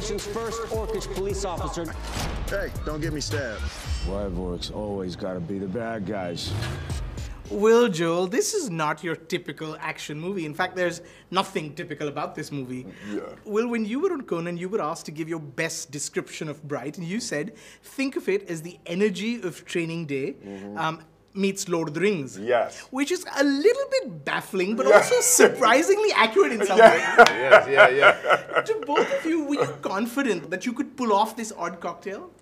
nation's first orcish police officer. Hey, don't get me stabbed. Wyvorks always gotta be the bad guys. Well, Joel, this is not your typical action movie. In fact, there's nothing typical about this movie. Yeah. Well, when you were on Conan, you were asked to give your best description of Bright, and you said, think of it as the energy of Training Day meets Lord of the Rings. Yes. Which is a little bit baffling, but also surprisingly accurate in some ways. Yes, yeah. To both of you, were you confident that you could pull off this odd cocktail?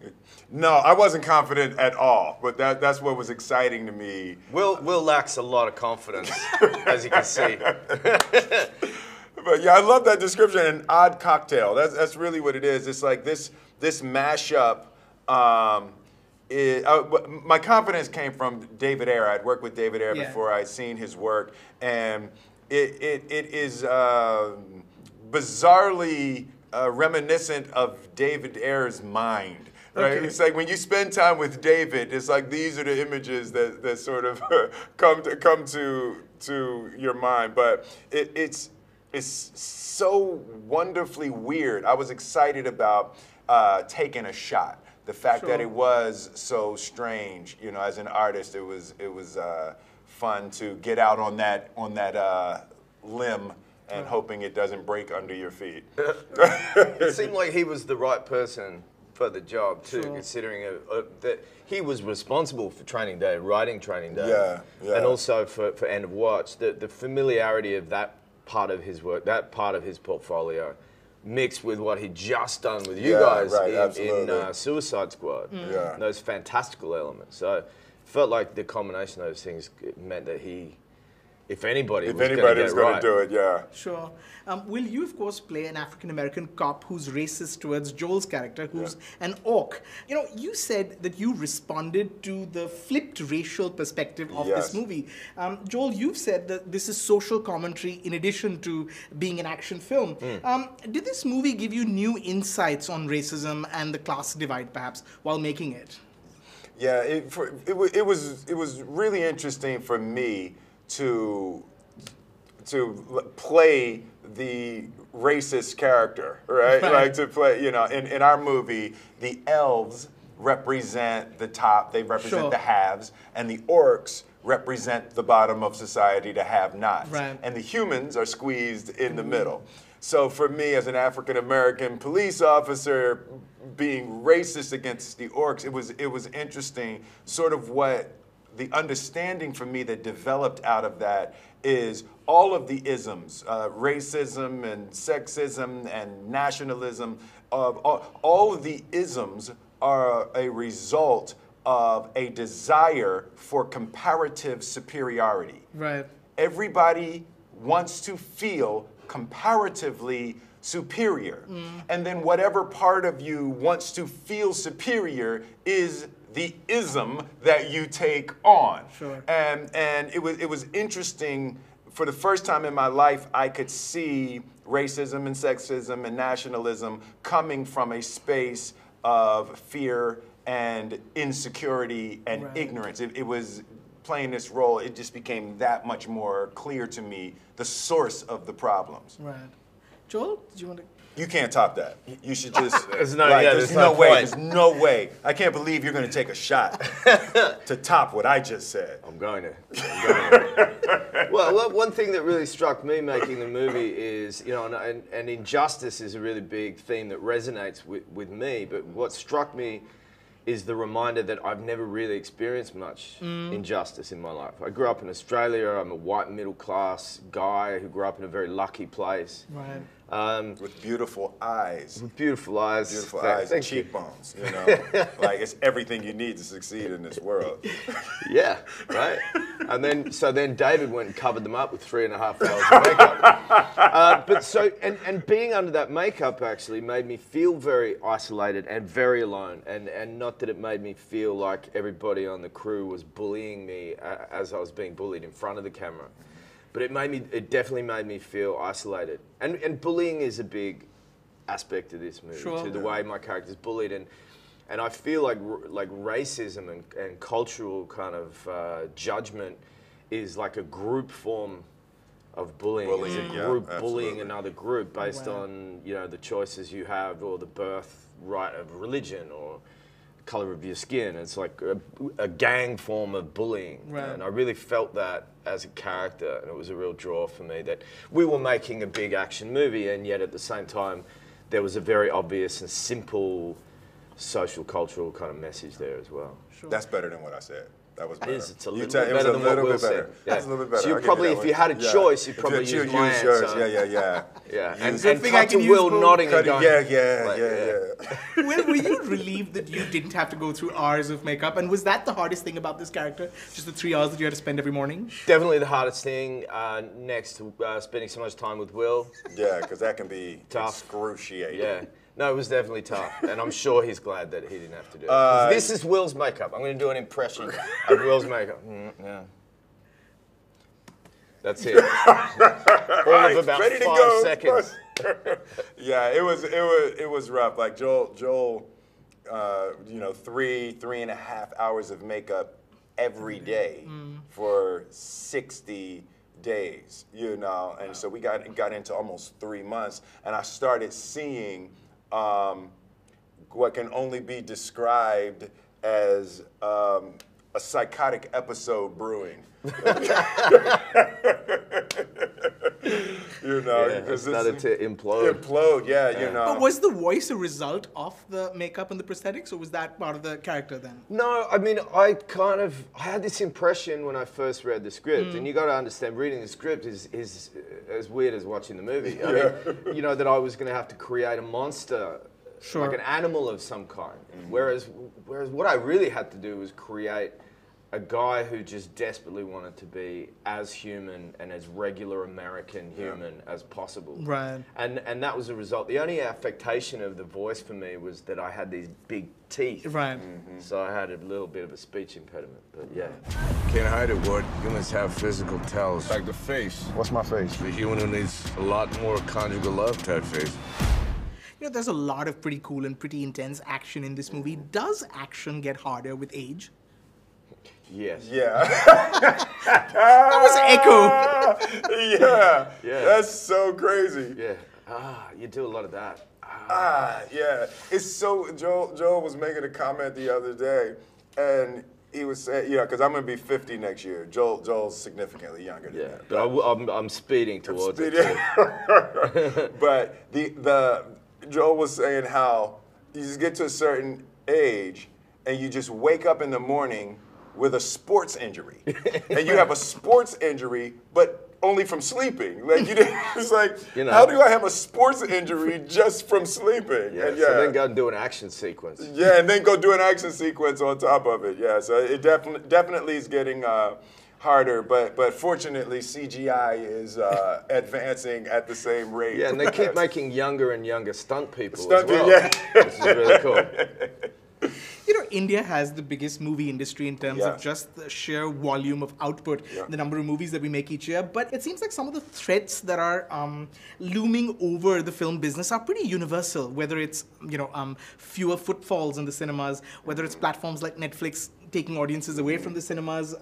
No, I wasn't confident at all, but that's what was exciting to me. Will lacks a lot of confidence, as you can see. But yeah, I love that description, an odd cocktail. That's really what it is. It's like this mashup. My confidence came from David Ayer. I'd worked with David Ayer before. I'd seen his work, and it is bizarrely reminiscent of David Ayer's mind. Right? Okay. It's like when you spend time with David, it's like these are the images that sort of come to your mind. But it's so wonderfully weird. I was excited about taking a shot. The fact that it was so strange, you know, as an artist, it was fun to get out on that limb and hoping it doesn't break under your feet. It seemed like he was the right person for the job too, considering that he was responsible for Training Day, writing Training Day, and also for End of Watch. The familiarity of that part of his work, that part of his portfolio, mixed with what he'd just done with you guys in Suicide Squad, those fantastical elements. So it felt like the combination of those things meant that he, if anybody was going to do it, Sure. Will, you of course play an African-American cop who's racist towards Joel's character, who's an orc. You know, you said that you responded to the flipped racial perspective of this movie. Joel, you've said that this is social commentary in addition to being an action film. Did this movie give you new insights on racism and the class divide, perhaps, while making it? Yeah, it was really interesting for me to play the racist character, right? Like to play, you know, in our movie, the elves represent the top, they represent the haves, and the orcs represent the bottom of society, the have-nots. And the humans are squeezed in the middle. So for me, as an African-American police officer, being racist against the orcs, it was interesting, sort of what the understanding for me that developed out of that is all of the isms, racism and sexism and nationalism, all of the isms are a result of a desire for comparative superiority. Right. Everybody wants to feel comparatively superior. And then whatever part of you wants to feel superior is the ism that you take on. And it was interesting. For the first time in my life, I could see racism and sexism and nationalism coming from a space of fear and insecurity and ignorance. It was playing this role, it just became that much more clear to me, the source of the problems. Right. Joel, did you want to? You can't top that. You should just. There's no way. There's no way. I can't believe you're going to take a shot to top what I just said. I'm going to. Well, one thing that really struck me making the movie is, you know, and injustice is a really big theme that resonates with me. But what struck me is the reminder that I've never really experienced much injustice in my life. I grew up in Australia. I'm a white middle class guy who grew up in a very lucky place. Right. With beautiful eyes. With beautiful eyes. Beautiful eyes and cheekbones, you know. Like, it's everything you need to succeed in this world. Yeah, right? And then David went and covered them up with 3.5 hours of makeup. But being under that makeup actually made me feel very isolated and very alone. And not that it made me feel like everybody on the crew was bullying me as I was being bullied in front of the camera. But it definitely made me feel isolated. And bullying is a big aspect of this movie, to the way my character's bullied. And I feel like racism and cultural kind of judgment is like a group form of bullying. It's a Yeah, group absolutely. bullying another group based on, you know, the choices you have or the birthright of religion or color of your skin. It's like a gang form of bullying. Right. And I really felt that as a character, and it was a real draw for me that we were making a big action movie, and yet at the same time, there was a very obvious and simple social, cultural kind of message there as well. That's better than what I said. That was better. It's a little It bit was better a than what little Will bit better. said. That's a little bit better. So you I'll give probably, that if you one. had a choice, you'd probably If you use my yours. answer. Yeah. Yeah, and Good thing I cut to can use Will both. nodding and going. Yeah. Will, were you relieved that you didn't have to go through hours of makeup? And was that the hardest thing about this character? Just the 3 hours that you had to spend every morning? Definitely the hardest thing, next to spending so much time with Will. Yeah, because that can be Tough. excruciating. Yeah. No, it was definitely tough, and I'm sure he's glad that he didn't have to do it. 'Cause this is Will's makeup. I'm going to do an impression of Will's makeup. Yeah. That's it. All of about Ready to 5 go. seconds. Yeah, it was rough. Like Joel, you know, 3.5 hours of makeup every day for 60 days, you know, and so we got into almost 3 months, and I started seeing what can only be described as a psychotic episode brewing. You know, Yeah, it because started to implode. Implode, yeah, you know. But was the voice a result of the makeup and the prosthetics, or was that part of the character then? No, I mean, I had this impression when I first read the script, and you got to understand, reading the script is as weird as watching the movie. I mean, you know, that I was going to have to create a monster, like an animal of some kind. Whereas what I really had to do was create a guy who just desperately wanted to be as human and as regular American human as possible. Right. And that was a result. The only affectation of the voice for me was that I had these big teeth. Right. So I had a little bit of a speech impediment, but yeah. Can't hide it, Wood. Humans have physical tells. Like the face. What's my face? The human who needs a lot more conjugal love type face. You know, there's a lot of pretty cool and pretty intense action in this movie. Does action get harder with age? Yes. Yeah. That was echo. Yeah. Yeah. That's so crazy. Yeah. You do a lot of that. Yeah. It's so, Joel was making a comment the other day, and he was saying, because I'm going to be 50 next year. Joel's significantly younger than that. But I'm speeding towards it too. But Joel was saying how you just get to a certain age, and you just wake up in the morning with a sports injury, and you have a sports injury, but only from sleeping. Like it's like, how do I have a sports injury just from sleeping? Yeah, And so then go and do an action sequence. Yeah, and then go do an action sequence on top of it. Yeah, so it definitely is getting harder, but fortunately CGI is advancing at the same rate. Yeah, and they keep making younger and younger stunt people Stunt as well, people, yeah. which is really cool. You know, India has the biggest movie industry in terms Yeah. of just the sheer volume of output, the number of movies that we make each year. But it seems like some of the threats that are looming over the film business are pretty universal, whether it's, fewer footfalls in the cinemas, whether it's platforms like Netflix taking audiences away from the cinemas,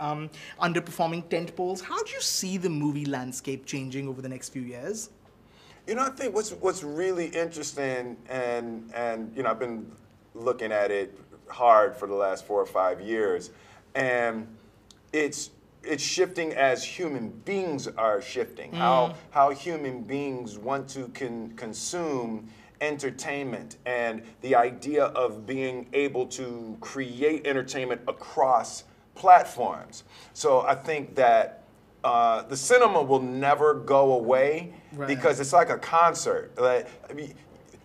underperforming tent poles. How do you see the movie landscape changing over the next few years? I think what's really interesting, and I've been looking at it hard for the last 4 or 5 years, and it's shifting as human beings are shifting. How human beings want to consume entertainment, and the idea of being able to create entertainment across platforms. So I think that the cinema will never go away because it's like a concert.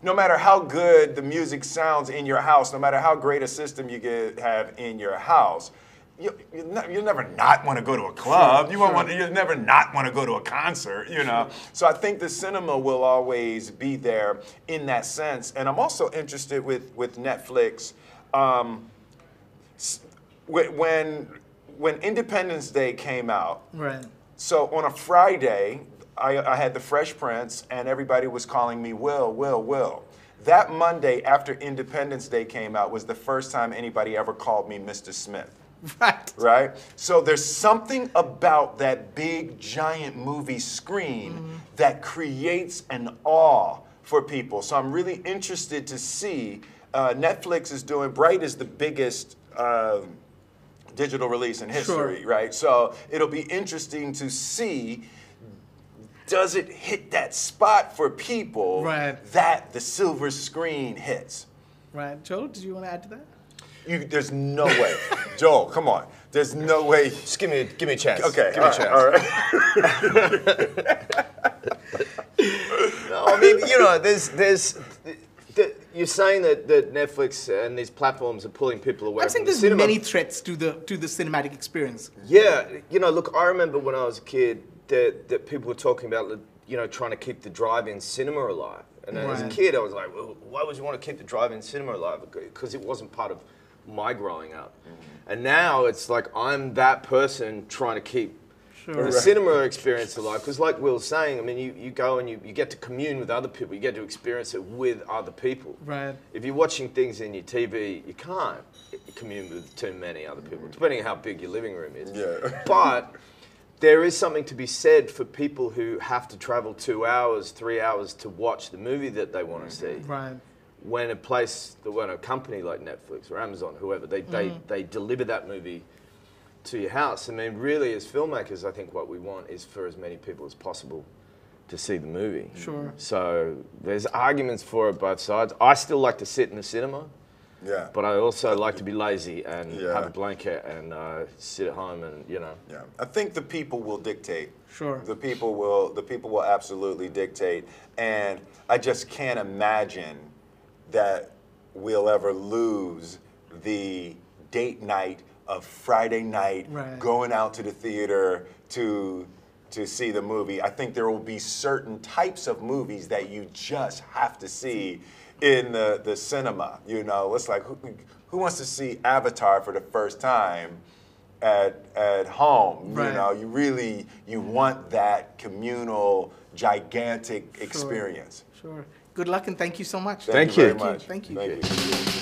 No matter how good the music sounds in your house, no matter how great a system you have in your house, you'll never not want to go to a club. You'll never not want to go to a concert, So I think the cinema will always be there in that sense. And I'm also interested with Netflix. When Independence Day came out, so on a Friday, I had the Fresh Prince, and everybody was calling me Will. That Monday after Independence Day came out was the first time anybody ever called me Mr. Smith. Right. Right? So there's something about that big, giant movie screen that creates an awe for people. So I'm really interested to see, Netflix is doing, Bright is the biggest digital release in history, right? So it'll be interesting to see, does it hit that spot for people that the silver screen hits? Right. Joel, did you want to add to that? There's no way. Joel, come on. There's no way. Just give me a chance. Okay, give me a chance. all right. No, I mean, you know, you're saying that Netflix and these platforms are pulling people away I'm from saying the there's cinema. many threats to the cinematic experience. Yeah, you know, look, I remember when I was a kid that people were talking about, you know, trying to keep the drive-in cinema alive. And as a kid, I was like, well, why would you want to keep the drive-in cinema alive? Because it wasn't part of my growing up. And now it's like I'm that person trying to keep the cinema experience alive. Because like Will was saying, I mean, you go and you get to commune with other people. You get to experience it with other people. Right. If you're watching things in your TV, you can't commune with too many other people, depending on how big your living room is. Yeah. But there is something to be said for people who have to travel 2 hours, 3 hours to watch the movie that they want to see. Right. When a company like Netflix or Amazon, whoever, they deliver that movie to your house. I mean, really, as filmmakers, I think what we want is for as many people as possible to see the movie. Sure. So there's arguments for it both sides. I still like to sit in the cinema. Yeah. But I also like to be lazy and Yeah. have a blanket and sit at home and, you know. Yeah. I think the people will dictate. Sure. The people will absolutely dictate. And I just can't imagine that we'll ever lose the date night of Friday night, going out to the theater to see the movie. I think there will be certain types of movies that you just have to see in the cinema. You know, it's like, who wants to see Avatar for the first time at home? You know, you want that communal, gigantic experience. Sure. Good luck and thank you so much. Thank you very much. Thank you. Thank you.